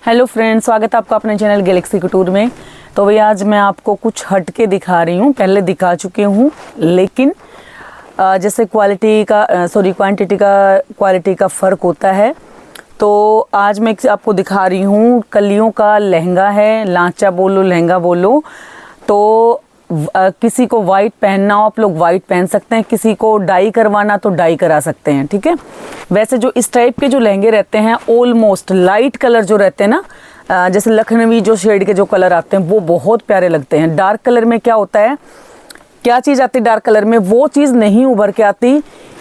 Hello friends, स्वागत है आपका अपने चैनल गैलेक्सी कटूर में। तो भैया आज मैं आपको कुछ हट के दिखा रही हूँ, पहले दिखा चुकी हूँ, लेकिन जैसे क्वालिटी का फ़र्क होता है। तो आज मैं आपको दिखा रही हूँ कलियों का लहंगा है, लांचा बोलो लहंगा बोलो। तो किसी को वाइट पहनना हो आप लोग वाइट पहन सकते हैं, किसी को डाई करवाना तो डाई करा सकते हैं, ठीक है। वैसे जो इस टाइप के जो लहंगे रहते हैं ऑलमोस्ट लाइट कलर जो रहते हैं ना, जैसे लखनवी जो शेड के जो कलर आते हैं वो बहुत प्यारे लगते हैं। डार्क कलर में क्या होता है, क्या चीज़ आती है डार्क कलर में, वो चीज़ नहीं उभर के आती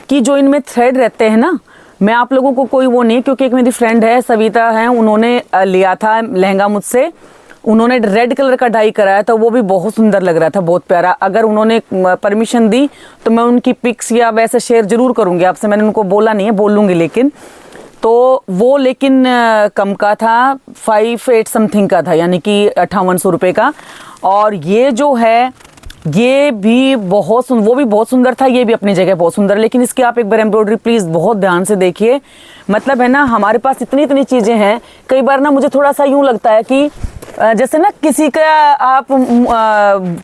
कि जो इनमें थ्रेड रहते हैं ना। मैं आप लोगों को कोई वो नहीं, क्योंकि एक मेरी फ्रेंड है सविता है, उन्होंने लिया था लहंगा मुझसे, उन्होंने रेड कलर का डाई कराया था, वो भी बहुत सुंदर लग रहा था, बहुत प्यारा। अगर उन्होंने परमिशन दी तो मैं उनकी पिक्स या वैसे शेयर जरूर करूंगी आपसे, मैंने उनको बोला नहीं है, बोलूंगी। लेकिन तो वो कम का था, 58 समथिंग का था, यानी कि 5800 रुपये का। और ये जो है ये भी वो भी बहुत सुंदर था, ये भी अपनी जगह बहुत सुंदर। लेकिन इसकी आप एक बार एम्ब्रॉयडरी प्लीज़ बहुत ध्यान से देखिए। मतलब है ना, हमारे पास इतनी चीज़ें हैं, कई बार ना मुझे थोड़ा सा यूँ लगता है कि जैसे ना किसी का आप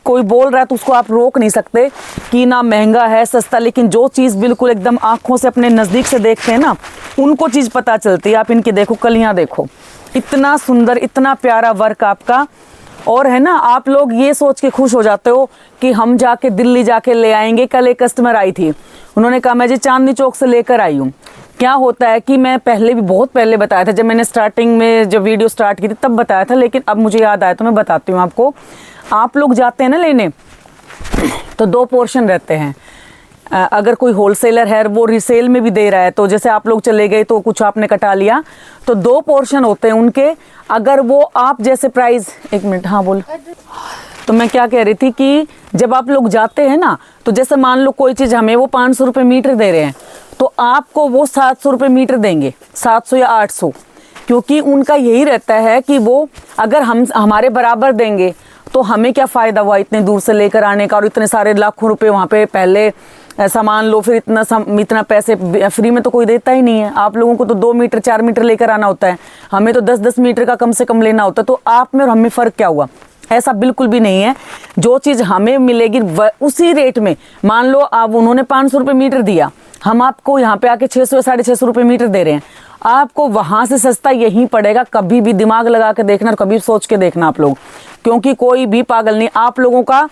कोई बोल रहा है तो उसको आप रोक नहीं सकते कि ना महंगा है सस्ता, लेकिन जो चीज़ बिल्कुल एकदम आँखों से अपने नज़दीक से देखते हैं ना, उनको चीज़ पता चलती है। आप इनकी देखो, कलियाँ देखो, इतना सुंदर, इतना प्यारा वर्क आपका। और है ना, आप लोग ये सोच के खुश हो जाते हो कि हम जाके दिल्ली जाके ले आएंगे। कल एक कस्टमर आई थी, उन्होंने कहा मैं जी चांदनी चौक से लेकर आई हूँ। क्या होता है कि मैं पहले भी बहुत पहले बताया था, जब मैंने स्टार्टिंग में जब वीडियो स्टार्ट की थी तब बताया था, लेकिन अब मुझे याद आया तो मैं बताती हूँ आपको। आप लोग जाते हैं ना लेने, तो 2 पोर्शन रहते हैं। अगर कोई होलसेलर है वो रिसेल में भी दे रहा है, तो जैसे आप लोग चले गए तो कुछ आपने कटा लिया, तो 2 पोर्शन होते हैं उनके। अगर वो आप जैसे प्राइस, एक मिनट, हाँ बोल। तो मैं क्या कह रही थी कि जब आप लोग जाते हैं ना, तो जैसे मान लो कोई चीज़ हमें वो 500 रुपये मीटर दे रहे हैं, तो आपको वो 700 रुपये मीटर देंगे, 700 या 800, क्योंकि उनका यही रहता है कि वो अगर हम हमारे बराबर देंगे तो हमें क्या फ़ायदा हुआ इतने दूर से लेकर आने का, और इतने सारे लाखों रुपए वहाँ पे पहले सामान लो, फिर इतना पैसे फ्री में तो कोई देता ही नहीं है। आप लोगों को तो 2 मीटर 4 मीटर लेकर आना होता है, हमें तो 10-10 मीटर का कम से कम लेना होता है। तो आप में और हम में फ़र्क क्या हुआ? ऐसा बिल्कुल भी नहीं है। जो चीज़ हमें मिलेगी उसी रेट में, मान लो आप उन्होंने 500 रुपये मीटर दिया, हम आपको यहाँ पे आके 600 या 650 रुपये मीटर दे रहे हैं, आपको वहाँ से सस्ता यहीं पड़ेगा। कभी भी दिमाग लगा के देखना और कभी सोच के देखना आप लोग, क्योंकि कोई भी पागल नहीं। आप लोगों का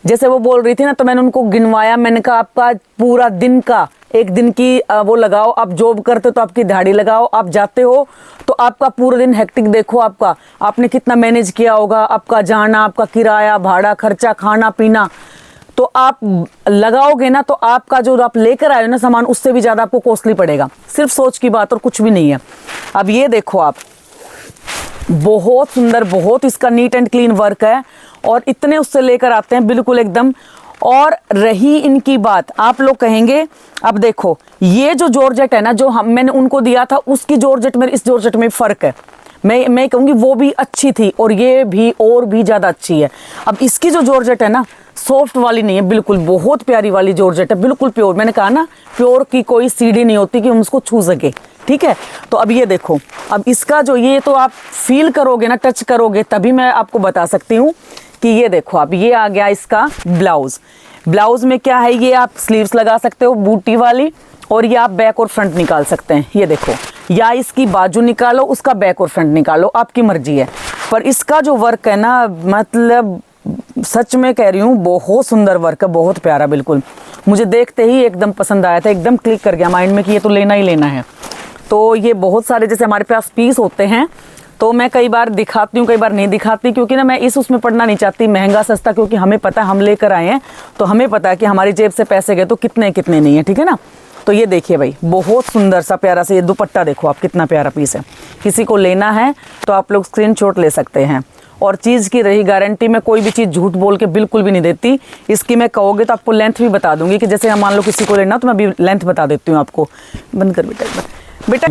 जैसे वो बोल रही थी ना, तो मैंने उनको गिनवाया, मैंने कहा आपका पूरा दिन का, एक दिन की वो लगाओ, आप जॉब करते हो तो आपकी दिहाड़ी लगाओ, आप जाते हो तो आपका पूरा दिन हेक्टिक देखो, आपने कितना मैनेज किया होगा, आपका जाना, आपका किराया भाड़ा खर्चा, खाना पीना, तो आप लगाओगे ना तो आपका जो आप लेकर आए हो ना सामान, उससे भी ज़्यादा आपको कॉस्टली पड़ेगा। सिर्फ सोच की बात और कुछ भी नहीं है। अब ये देखो आप, बहुत सुंदर, बहुत इसका नीट एंड क्लीन वर्क है, और इतने उससे लेकर आते हैं बिल्कुल एकदम। और रही इनकी बात, आप लोग कहेंगे, अब देखो ये जो जॉर्जेट है ना, जो मैंने उनको दिया था, उसकी जॉर्जेट में इस जॉर्जेट में फ़र्क है। मैं कहूँगी वो भी अच्छी थी और ये भी और भी ज़्यादा अच्छी है। अब इसकी जो जॉर्जेट है ना, सॉफ्ट वाली नहीं है बिल्कुल, बहुत प्यारी वाली जॉर्जेट है, बिल्कुल प्योर। मैंने कहा ना, प्योर की कोई सीढ़ी नहीं होती कि हम उसको छू सके, ठीक है। तो अब ये देखो, अब इसका जो ये तो आप फील करोगे ना, टच करोगे, तभी मैं आपको बता सकती हूँ कि ये देखो अब ये आ गया इसका ब्लाउज में क्या है, ये आप स्लीव्स लगा सकते हो बूटी वाली, और ये आप बैक और फ्रंट निकाल सकते हैं। ये देखो, या इसकी बाजू निकालो, उसका बैक और फ्रंट निकालो, आपकी मर्जी है। पर इसका जो वर्क है ना, मतलब सच में कह रही हूँ, बहुत सुंदर वर्क है, बहुत प्यारा। बिल्कुल मुझे देखते ही एकदम पसंद आया था, एकदम क्लिक कर गया माइंड में कि ये तो लेना ही लेना है। तो ये बहुत सारे जैसे हमारे पास पीस होते हैं, तो मैं कई बार दिखाती हूँ, कई बार नहीं दिखाती, क्योंकि ना मैं उसमें पढ़ना नहीं चाहती महंगा सस्ता, क्योंकि हमें पता है हम लेकर आए हैं, तो हमें पता है कि हमारी जेब से पैसे गए तो कितने कितने नहीं है, ठीक है ना। तो ये देखिए भाई, बहुत सुंदर सा प्यारा सा ये दुपट्टा देखो आप, कितना प्यारा पीस है। किसी को लेना है तो आप लोग स्क्रीनशॉट ले सकते हैं। और चीज़ की रही गारंटी, मैं कोई भी चीज़ झूठ बोल के बिल्कुल भी नहीं देती। इसकी मैं कहोगे तो आपको लेंथ भी बता दूंगी, कि जैसे मान लो किसी को लेना तो मैं भी लेंथ बता देती हूँ आपको। बंद कर बेटा।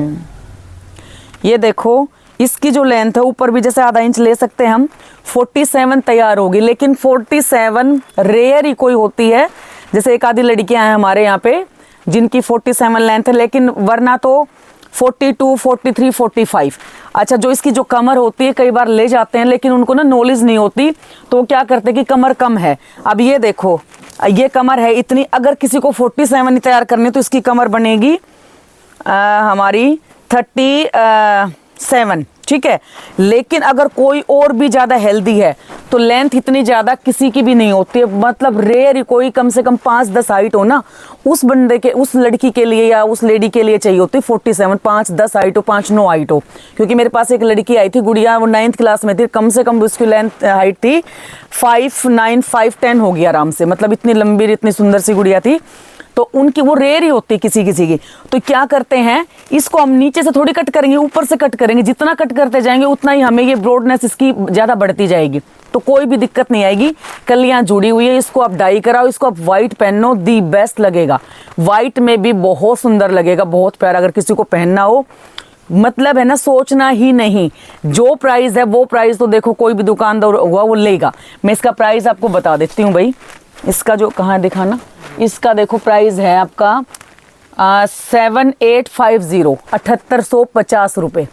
ये देखो, इसकी जो लेंथ है ऊपर भी जैसे आधा इंच ले सकते हैं हम, 47 तैयार होगी। लेकिन 47 रेयर ही कोई होती है, जैसे एक आधी लड़कियां हैं हमारे यहाँ पे जिनकी 47 लेंथ है, लेकिन वरना तो 42, 43, 45। अच्छा, जो इसकी जो कमर होती है कई बार ले जाते हैं लेकिन उनको ना नॉलेज नहीं होती, तो क्या करते हैं कि कमर कम है। अब ये देखो, ये कमर है इतनी, अगर किसी को 47 ही तैयार करनी तो इसकी कमर बनेगी हमारी 37, ठीक है। लेकिन अगर कोई और भी ज़्यादा हेल्दी है तो लेंथ इतनी ज़्यादा किसी की भी नहीं होती है, मतलब रेयर ही कोई कम से कम 5-10 हाइट हो ना, उस बंदे के, उस लड़की के लिए या उस लेडी के लिए चाहिए होती 47, 5-10 हाइट हो, 5-9 हाइट हो। क्योंकि मेरे पास एक लड़की आई थी, गुड़िया, वो 9th क्लास में थी, कम से कम उसकी लेंथ हाइट थी 5'9", 5'10" होगी आराम से, मतलब इतनी लंबी इतनी सुंदर सी गुड़िया थी। तो उनकी वो रेयर ही होती है किसी किसी की। तो क्या करते हैं, इसको हम नीचे से थोड़ी कट करेंगे, ऊपर से कट करेंगे, जितना कट करते जाएंगे उतना ही हमें ये ब्रॉडनेस इसकी ज़्यादा बढ़ती जाएगी, तो कोई भी दिक्कत नहीं आएगी। कलियां जुड़ी हुई है, इसको आप डाई कराओ, इसको आप वाइट पहनो, दी बेस्ट लगेगा। वाइट में भी बहुत सुंदर लगेगा, बहुत प्यारा। अगर किसी को पहनना हो, मतलब है ना, सोचना ही नहीं, जो प्राइस है वो प्राइस तो देखो कोई भी दुकानदार हुआ वो लेगा। मैं इसका प्राइस आपको बता देती हूँ भाई, इसका जो कहाँ दिखाना, इसका देखो प्राइस है आपका 7850, 7850 रुपये,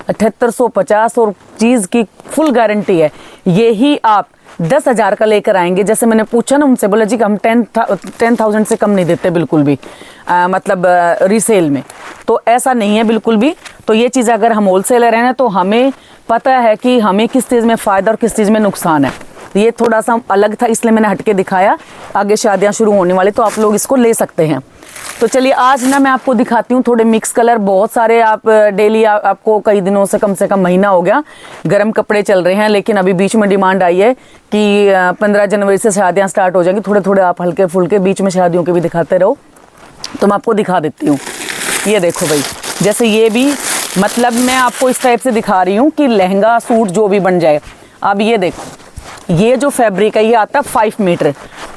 7850, और चीज़ की फुल गारंटी है। यही आप 10,000 का लेकर आएंगे, जैसे मैंने पूछा ना उनसे, बोला जी कि हम 10,000 से कम नहीं देते बिल्कुल भी, मतलब रीसेल में, तो ऐसा नहीं है बिल्कुल भी। तो ये चीज़ अगर हम होलसेलर हैं ना, तो हमें पता है कि हमें किस चीज़ में फ़ायदा और किस चीज़ में नुकसान है। ये थोड़ा सा अलग था, इसलिए मैंने हटके दिखाया। आगे शादियां शुरू होने वाली, तो आप लोग इसको ले सकते हैं। तो चलिए आज ना मैं आपको दिखाती हूँ थोड़े मिक्स कलर। बहुत सारे आप डेली आपको कई दिनों से कम महीना हो गया गर्म कपड़े चल रहे हैं, लेकिन अभी बीच में डिमांड आई है कि 15 जनवरी से शादियाँ स्टार्ट हो जाएंगी। थोड़े थोड़े आप हल्के फुल्के बीच में शादियों के भी दिखाते रहो, तो मैं आपको दिखा देती हूँ। ये देखो भाई, जैसे ये भी, मतलब मैं आपको इस टाइप से दिखा रही हूँ कि लहंगा सूट जो भी बन जाए। अब ये देखो, ये जो फैब्रिक है ये आता है 5 मीटर,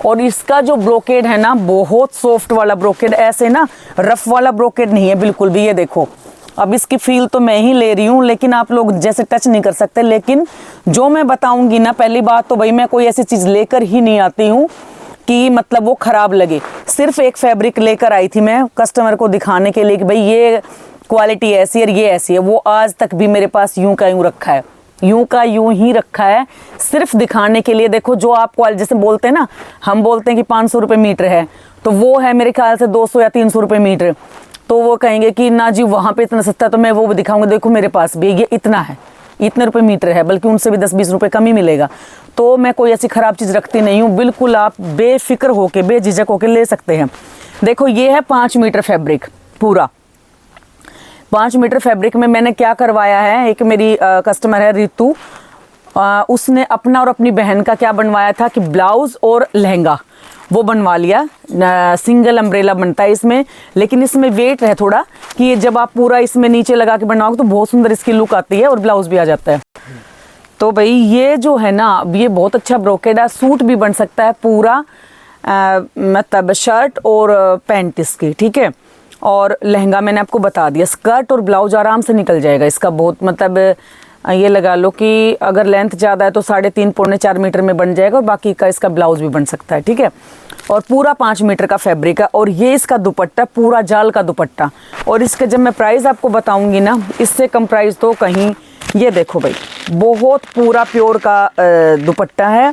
और इसका जो ब्रोकेड है ना, बहुत सॉफ्ट वाला ब्रोकेड, ऐसे ना रफ वाला ब्रोकेड नहीं है बिल्कुल भी। ये देखो, अब इसकी फील तो मैं ही ले रही हूँ, लेकिन आप लोग जैसे टच नहीं कर सकते। लेकिन जो मैं बताऊंगी ना, पहली बात तो भाई मैं कोई ऐसी चीज़ लेकर ही नहीं आती हूँ कि मतलब वो ख़राब लगे। सिर्फ एक फैब्रिक लेकर आई थी मैं कस्टमर को दिखाने के लिए कि भाई ये क्वालिटी ऐसी है और ये ऐसी है। वो आज तक भी मेरे पास यूं का यूं रखा है, यूं का यूं ही रखा है, सिर्फ दिखाने के लिए। देखो, जो आप क्वालिटी जैसे बोलते हैं ना, हम बोलते हैं कि 500 रुपये मीटर है, तो वो है मेरे ख्याल से 200 या 300 रुपये मीटर। तो वो कहेंगे कि ना जी वहाँ पे इतना सस्ता, तो मैं वो दिखाऊंगा, देखो मेरे पास भी ये इतना है, इतने रुपए मीटर है, बल्कि उनसे भी 10-20 रुपए कम ही मिलेगा। तो मैं कोई ऐसी ख़राब चीज़ रखती नहीं हूँ, बिल्कुल आप बेफिक्र होके, बेझिझक होके ले सकते हैं। देखो, ये है 5 मीटर फैब्रिक, पूरा 5 मीटर फैब्रिक में मैंने क्या करवाया है, एक मेरी कस्टमर है रितु, उसने अपना और अपनी बहन का क्या बनवाया था कि ब्लाउज़ और लहंगा वो बनवा लिया। सिंगल अम्ब्रेला बनता है इसमें, लेकिन इसमें वेट है थोड़ा कि ये जब आप पूरा इसमें नीचे लगा के बनवाओगे तो बहुत सुंदर इसकी लुक आती है, और ब्लाउज़ भी आ जाता है। तो भाई ये जो है ना, ये बहुत अच्छा ब्रोकेड है, सूट भी बन सकता है पूरा, मतलब शर्ट और पैंट इसकी, ठीक है। और लहंगा मैंने आपको बता दिया, स्कर्ट और ब्लाउज आराम से निकल जाएगा इसका। बहुत मतलब ये लगा लो कि अगर लेंथ ज़्यादा है तो 3.5-4 मीटर में बन जाएगा, और बाकी का इसका ब्लाउज भी बन सकता है, ठीक है। और पूरा 5 मीटर का फैब्रिक है, और ये इसका दुपट्टा पूरा जाल का दुपट्टा। और इसके जब मैं प्राइस आपको बताऊंगी ना, इससे कम प्राइस तो कहीं। ये देखो भाई, बहुत पूरा प्योर का दुपट्टा है,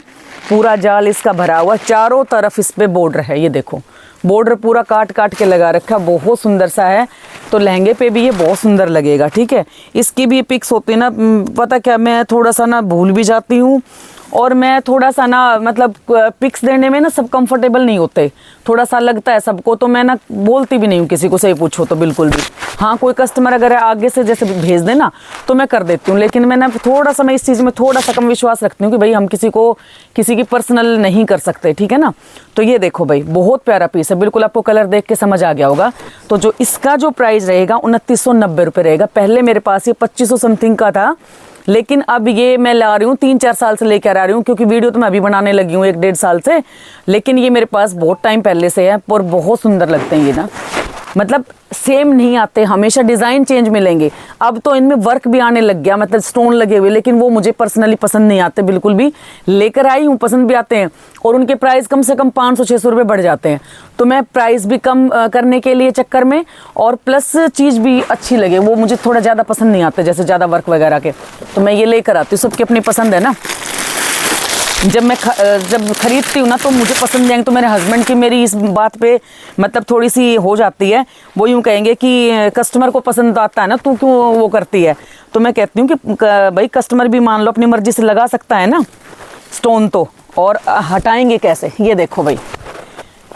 पूरा जाल इसका भरा हुआ, चारों तरफ इस पे बॉर्डर है। ये देखो, बॉर्डर पूरा काट काट के लगा रखा, बहुत सुंदर सा है। तो लहंगे पे भी ये बहुत सुंदर लगेगा, ठीक है। इसकी भी पिक्स होती है ना, पता क्या, मैं थोड़ा सा ना भूल भी जाती हूँ, और मैं थोड़ा सा ना मतलब पिक्स देने में ना सब कंफर्टेबल नहीं होते, थोड़ा सा लगता है सबको, तो मैं ना बोलती भी नहीं हूँ किसी को, सही पूछो तो बिल्कुल भी। हाँ, कोई कस्टमर अगर आगे से जैसे भेज देना तो मैं कर देती हूँ, लेकिन मैं ना थोड़ा सा, मैं इस चीज़ में थोड़ा सा कम विश्वास रखती हूँ कि भाई हम किसी की पर्सनल नहीं कर सकते, ठीक है ना। तो ये देखो भाई, बहुत प्यारा पीस है, बिल्कुल आपको कलर देख के समझ आ गया होगा। तो जो इसका जो प्राइस रहेगा 2990 रुपये रहेगा। पहले मेरे पास ये 2500 समथिंग का था, लेकिन अब ये मैं ला रही हूँ 3-4 साल से लेकर आ रही हूँ, क्योंकि वीडियो तो मैं अभी बनाने लगी हूँ 1-1.5 साल से, लेकिन ये मेरे पास बहुत टाइम पहले से है, और बहुत सुंदर लगते हैं ये ना। मतलब सेम नहीं आते, हमेशा डिज़ाइन चेंज मिलेंगे। अब तो इनमें वर्क भी आने लग गया, मतलब स्टोन लगे हुए, लेकिन वो मुझे पर्सनली पसंद नहीं आते बिल्कुल भी। लेकर आई हूँ, पसंद भी आते हैं, और उनके प्राइस कम से कम 500-600 रुपये बढ़ जाते हैं। तो मैं प्राइस भी कम करने के लिए चक्कर में, और प्लस चीज़ भी अच्छी लगे, वो मुझे थोड़ा ज़्यादा पसंद नहीं आते, जैसे ज़्यादा वर्क वगैरह के, तो मैं ये लेकर आती हूँ। सबकी अपनी पसंद है ना। जब खरीदती हूँ ना तो मुझे पसंद नहीं आएंगे, तो मेरे हस्बैंड की मेरी इस बात पे मतलब थोड़ी सी हो जाती है। वो यूँ कहेंगे कि कस्टमर को पसंद आता है ना, तू क्यों वो करती है। तो मैं कहती हूँ कि भाई कस्टमर भी मान लो अपनी मर्जी से लगा सकता है ना स्टोन, तो और हटाएंगे कैसे। ये देखो भाई,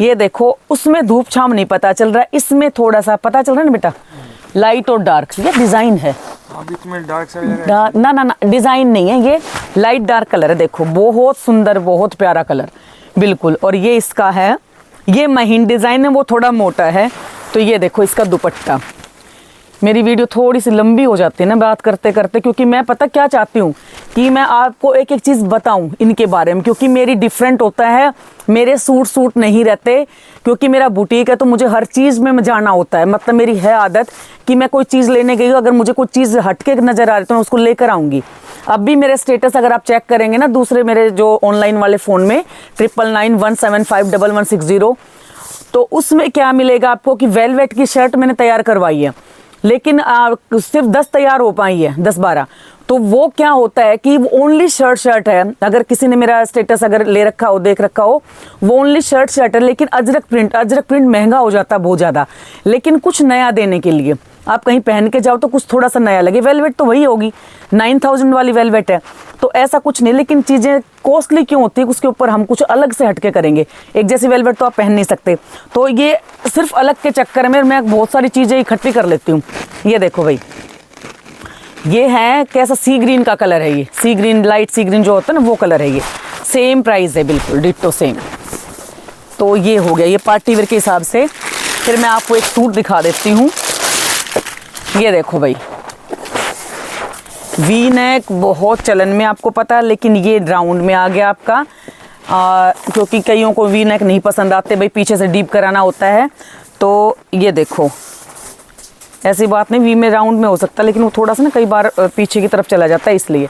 ये देखो, उसमें धूप छांव नहीं पता चल रहा है, इसमें थोड़ा सा पता चल रहा है ना बेटा, लाइट और डार्क। ये डिज़ाइन है, ना डिज़ाइन नहीं है, ये लाइट डार्क कलर है। देखो बहुत सुंदर, बहुत प्यारा कलर बिल्कुल। और ये इसका है, ये महीन डिज़ाइन है, वो थोड़ा मोटा है। तो ये देखो इसका दुपट्टा। मेरी वीडियो थोड़ी सी लंबी हो जाती है ना बात करते करते, क्योंकि मैं पता क्या चाहती हूँ कि मैं आपको एक एक चीज़ बताऊँ इनके बारे में, क्योंकि मेरी डिफरेंट होता है, मेरे सूट नहीं रहते, क्योंकि मेरा बुटीक है तो मुझे हर चीज़ में जाना होता है। मतलब मेरी है आदत कि मैं कोई चीज़ लेने गई हूँ, अगर मुझे कोई चीज़ हटके नज़र आ रही तो मैं उसको लेकर आऊँगी। अब भी मेरे स्टेटस अगर आप चेक करेंगे ना दूसरे मेरे जो ऑनलाइन वाले फ़ोन में 9991751160, तो उसमें क्या मिलेगा आपको कि वेलवेट की शर्ट मैंने तैयार करवाई है, लेकिन सिर्फ 10 तैयार हो पाई है, 10-12। तो वो क्या होता है कि वो ओनली शर्ट है। अगर किसी ने मेरा स्टेटस अगर ले रखा हो, देख रखा हो, वो ओनली शर्ट है, लेकिन अजरक प्रिंट महंगा हो जाता है बहुत ज़्यादा। लेकिन कुछ नया देने के लिए आप कहीं पहन के जाओ तो कुछ थोड़ा सा नया लगे। वेलवेट तो वही होगी, 9000 वाली वेलवेट है, तो ऐसा कुछ नहीं। लेकिन चीज़ें कॉस्टली क्यों होती है, उसके ऊपर हम कुछ अलग से हटके करेंगे। एक जैसी वेलवेट तो आप पहन नहीं सकते, तो ये सिर्फ अलग के चक्कर में मैं बहुत सारी चीज़ें इकट्ठी कर लेती हूँ। ये देखो भाई, ये है कैसा सी ग्रीन का कलर है, ये सी ग्रीन, लाइट सी ग्रीन जो होता है ना, वो कलर है। ये सेम प्राइस है बिल्कुल डिट्टो सेम। तो ये हो गया, ये पार्टी वेयर के हिसाब से। फिर मैं आपको एक सूट दिखा देती हूँ। ये देखो भाई, वी नेक बहुत चलन में, आपको पता है, लेकिन ये राउंड में आ गया आपका, क्योंकि कईयों को वी नेक नहीं पसंद आते भाई, पीछे से डीप कराना होता है। तो ये देखो, ऐसी बात नहीं, वी में राउंड में हो सकता है, लेकिन वो थोड़ा सा ना कई बार पीछे की तरफ चला जाता है, इसलिए।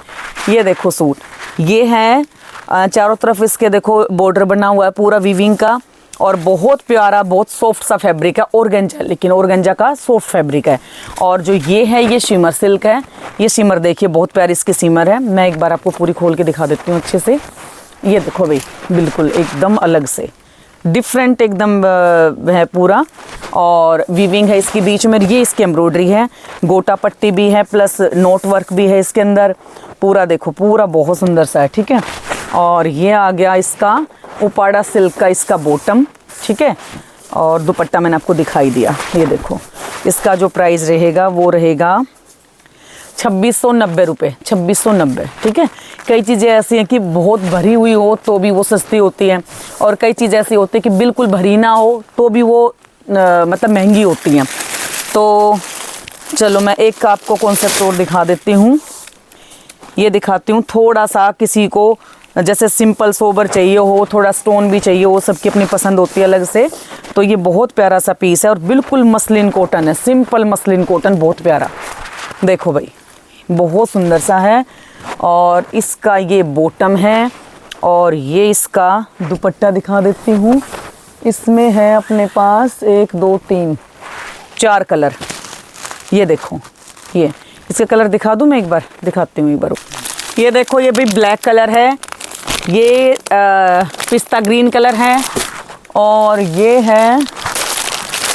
ये देखो सूट, ये है चारों तरफ इसके देखो बॉर्डर बना हुआ है पूरा वीविंग का, और बहुत प्यारा, बहुत सॉफ्ट सा फैब्रिक है, ऑर्गेंजा, लेकिन ऑर्गेंजा का सॉफ्ट फैब्रिक है। और जो ये है, ये शिमर सिल्क है। ये शिमर देखिए, बहुत प्यारी इसकी शिमर है। मैं एक बार आपको पूरी खोल के दिखा देती हूँ अच्छे से। ये देखो भाई, बिल्कुल एकदम अलग से डिफरेंट एकदम है पूरा, और वीविंग है इसकी बीच में। ये इसकी एम्ब्रॉयडरी है, गोटा पट्टी भी है, प्लस नोट वर्क भी है इसके अंदर पूरा। देखो पूरा बहुत सुंदर सा है, ठीक है। और ये आ गया इसका उपाड़ा सिल्क का इसका बॉटम, ठीक है। और दुपट्टा मैंने आपको दिखाई दिया। ये देखो, इसका जो प्राइस रहेगा वो रहेगा 2690 रुपये, 2690, ठीक है। कई चीज़ें ऐसी हैं कि बहुत भरी हुई हो तो भी वो सस्ती होती हैं, और कई चीज़ें ऐसी होती हैं कि बिल्कुल भरी ना हो तो भी वो मतलब महंगी होती हैं। तो चलो मैं एक आपको कॉन्सेप्ट और दिखा देती हूँ। ये दिखाती हूँ, थोड़ा सा किसी को जैसे सिंपल सोबर चाहिए हो, थोड़ा स्टोन भी चाहिए हो, सबकी अपनी पसंद होती है अलग से। तो ये बहुत प्यारा सा पीस है, और बिल्कुल मसलिन कॉटन है, सिंपल मसलिन कॉटन, बहुत प्यारा। देखो भाई, बहुत सुंदर सा है। और इसका ये बॉटम है, और ये इसका दुपट्टा दिखा देती हूँ। इसमें है अपने पास 1 2 3 4 कलर। ये देखो, ये इसका कलर दिखा दूँ मैं, एक बार दिखाती हूँ एक बार। ये देखो, ये भी ब्लैक कलर है, ये पिस्ता ग्रीन कलर है, और ये है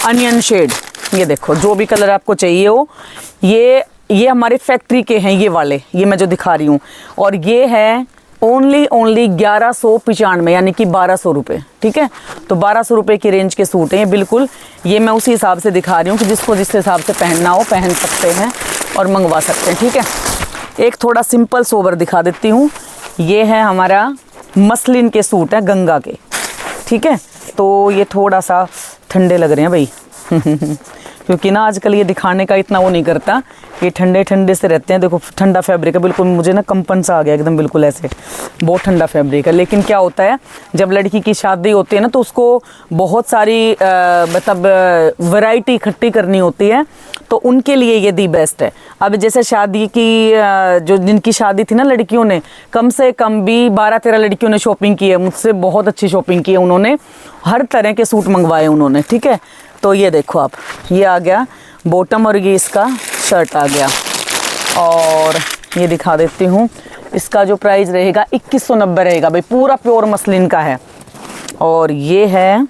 अनियन शेड। ये देखो, जो भी कलर आपको चाहिए हो, ये हमारे फैक्ट्री के हैं ये वाले, ये मैं जो दिखा रही हूँ। और ये है ओनली 1195, यानी कि 1200 रुपये, ठीक है। तो 1200 रुपये की रेंज के सूट हैं ये बिल्कुल। ये मैं उसी हिसाब से दिखा रही हूँ कि जिसको जिस हिसाब से पहनना हो पहन सकते हैं और मंगवा सकते हैं, ठीक है। एक थोड़ा सिंपल सोबर दिखा देती हूँ। ये है हमारा मसलिन के सूट है, गंगा के, ठीक है। तो ये थोड़ा सा ठंडे लग रहे हैं भाई क्योंकि ना आजकल ये दिखाने का इतना वो नहीं करता, ये ठंडे ठंडे से रहते हैं। देखो ठंडा फैब्रिक है बिल्कुल, मुझे ना कंपन सा आ गया एकदम बिल्कुल ऐसे, बहुत ठंडा फैब्रिक है। लेकिन क्या होता है जब लड़की की शादी होती है ना तो उसको बहुत सारी मतलब वैरायटी इकट्ठी करनी होती है, तो उनके लिए ये दी बेस्ट है। अब जैसे शादी की जो जिनकी शादी थी ना लड़कियों ने, कम से कम भी 12-13 लड़कियों ने शॉपिंग की है मुझसे, बहुत अच्छी शॉपिंग की है उन्होंने, हर तरह के सूट मंगवाए उन्होंने, ठीक है। तो ये देखो आप, ये आ गया बॉटम और ये इसका शर्ट आ गया। और ये दिखा देती हूँ, इसका जो प्राइस रहेगा 2190 रहेगा भाई, पूरा प्योर मसलिन का है। और ये है,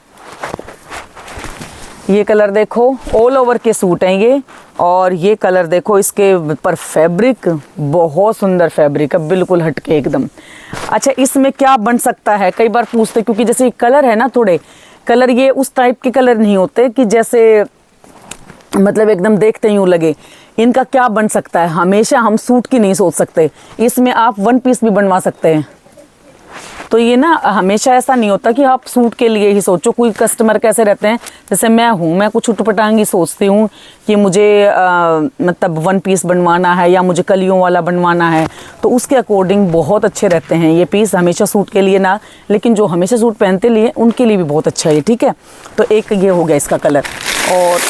ये कलर देखो, ऑल ओवर के सूट हैं ये। और ये कलर देखो इसके पर, फैब्रिक बहुत सुंदर फैब्रिक है, बिल्कुल हटके एकदम। अच्छा इसमें क्या बन सकता है, कई बार पूछते, क्योंकि जैसे ये कलर है ना, थोड़े कलर ये उस टाइप के कलर नहीं होते कि जैसे मतलब एकदम देखते ही यूँ लगे। इनका क्या बन सकता है, हमेशा हम सूट की नहीं सोच सकते, इसमें आप वन पीस भी बनवा सकते हैं। तो ये ना हमेशा ऐसा नहीं होता कि आप सूट के लिए ही सोचो। कोई कस्टमर कैसे रहते हैं, जैसे मैं हूँ, मैं कुछ उटपटांगी सोचती हूँ कि मुझे मतलब वन पीस बनवाना है या मुझे कलियों वाला बनवाना है, तो उसके अकॉर्डिंग बहुत अच्छे रहते हैं ये पीस, हमेशा सूट के लिए ना, लेकिन जो हमेशा सूट पहनते लिए उनके लिए भी बहुत अच्छा है, ठीक है। तो एक ये हो गया इसका कलर, और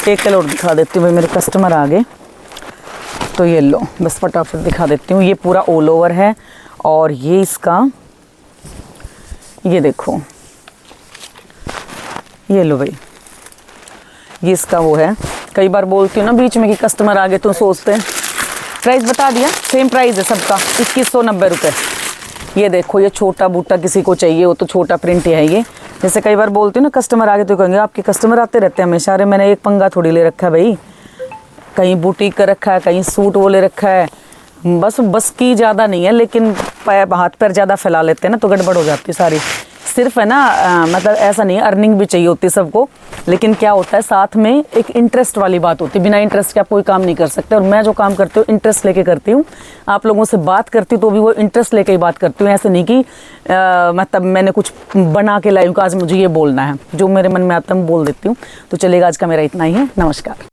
एक कलर और दिखा देती हूँ भाई, मेरे कस्टमर आ गए तो ये लो बस फटाफट दिखा देती हूँ। ये पूरा ऑल ओवर है, और ये इसका, ये देखो, ये लो भाई, ये इसका वो है। कई बार बोलती हूँ ना बीच में कि कस्टमर आ गए तो सोचते हैं, प्राइस बता दिया, सेम प्राइस है सबका 2190 रुपये। ये देखो, ये छोटा बूटा किसी को चाहिए हो तो छोटा प्रिंट है ये। जैसे कई बार बोलती हूँ ना कस्टमर आ गए तो कहेंगे आपके कस्टमर आते रहते हैं हमेशा। अरे मैंने एक पंगा थोड़ी ले रखा है भाई, कहीं बुटीक का रखा है, कहीं सूट वो ले रखा है, बस की ज़्यादा नहीं है, लेकिन हाथ पैर ज़्यादा फैला लेते हैं ना तो गड़बड़ हो जाती है सारी। सिर्फ है ना मतलब ऐसा नहीं है, अर्निंग भी चाहिए होती है सबको, लेकिन क्या होता है साथ में एक इंटरेस्ट वाली बात होती है। बिना इंटरेस्ट के आप कोई काम नहीं कर सकते, और मैं जो काम करती हूँ इंटरेस्ट लेके करती हूँ। आप लोगों से बात करती हूँ तो भी वो इंटरेस्ट लेके ही बात करती हूँ, ऐसे नहीं कि मतलब मैंने कुछ बना के लाई हूँ कि आज मुझे ये बोलना है, जो मेरे मन में आता है मैं बोल देती हूँ। तो चलेगा, आज का मेरा इतना ही है, नमस्कार।